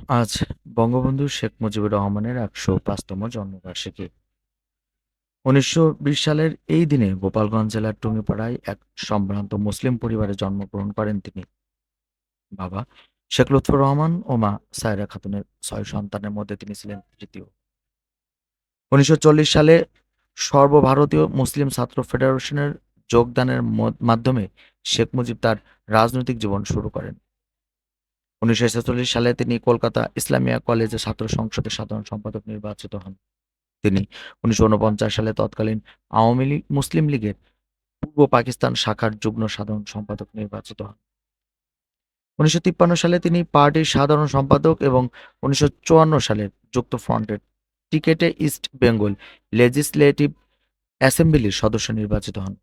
আজ বঙ্গবন্ধু শেখ মুজিবুর রহমানের ১০৫তম জন্মবার্ষিকী। ১৯২০ সালের এই দিনে গোপালগঞ্জ জেলার টুঙ্গিপাড়ায় এক সম্ভ্রান্ত মুসলিম পরিবারে জন্মগ্রহণ করেন তিনি। বাবা শেখ লুৎফর রহমান ও মা সায়রা খাতুনের ৬ সন্তানের মধ্যে তিনি ছিলেন তৃতীয়। ১৯৪০ সালে সর্বভারতীয় মুসলিম ছাত্র ফেডারেশনের যোগদানের মাধ্যমে শেখ মুজিব তার রাজনৈতিক জীবন শুরু করেন। ১৯৪৬ সালে তিনি কলকাতা ইসলামিয়া কলেজে ছাত্র সংসদের সাধারণ সম্পাদক নির্বাচিত হন। তিনি ১৯৪৯ সালে তৎকালীন আওয়ামী লীগ মুসলিম লীগের পূর্ব পাকিস্তান শাখার যুগ্ম সাধারণ সম্পাদক নির্বাচিত হন। ১৯৫৩ সালে তিনি পার্টির সাধারণ সম্পাদক এবং ১৯৫৪ সালের যুক্তফ্রন্টের টিকেটে ইস্ট বেঙ্গল লেজিসলেটিভ অ্যাসেম্বলির সদস্য নির্বাচিত হন।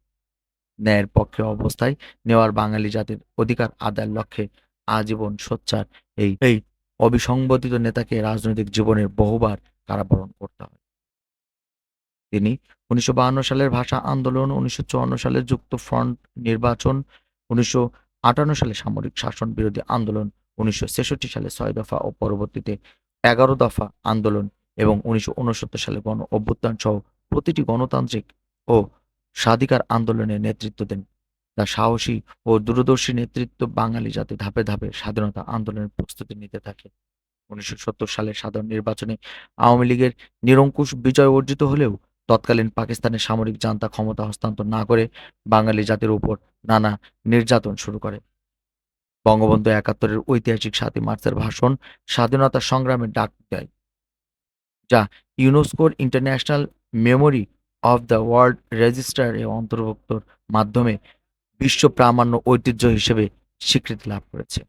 ন্যায়ের পক্ষে অবস্থায় নেওয়ার বাঙালি জাতির অধিকার আদায়ের লক্ষ্যে আজীবন সোচ্চার এই অবিসংবাদিত নেতাকে রাজনৈতিক জীবনের বহুবার কারাবরণ করতে হয়। তিনি ১৯৫২ সালের ভাষা আন্দোলন, ১৯৫৪ সালের যুক্তফ্রন্ট নির্বাচন, ১৯৫৮ সালে সামরিক শাসন বিরোধী আন্দোলন, ১৯৬৬ সালে ৬ দফা ও পরবর্তীতে ১১ দফা আন্দোলন এবং ১৯৬৯ সালে গণ অভ্যুত্থান সহ প্রতিটি গণতান্ত্রিক ও স্বাধিকার আন্দোলনে নেতৃত্ব দেন। তার সাহসী ও দূরদর্শী নেতৃত্ব বাঙালি জাতি ধাপে ধাপে স্বাধীনতা আন্দোলনের প্রস্তুতি নিতে থাকে। ১৯৭০ সালের সাধারণ নির্বাচনে আওয়ামী লীগের নিরঙ্কুশ বিজয় অর্জিত হলেও তৎকালীন পাকিস্তানের সামরিক জান্তা ক্ষমতা হস্তান্তর না করে বাঙালি জাতির উপর নানা নির্যাতন শুরু করে। বঙ্গবন্ধু ৭১-এর ঐতিহাসিক ৭ই মার্চের ভাষণ স্বাধীনতা সংগ্রামের ডাক দেয়, যা ইউনেস্কোর international memory of the world রেজিস্টার-এ অন্তর্ভুক্তর মাধ্যমে বিশ্ব প্রামাণ্য ঐতিহ্য হিসেবে স্বীকৃতি লাভ করেছে।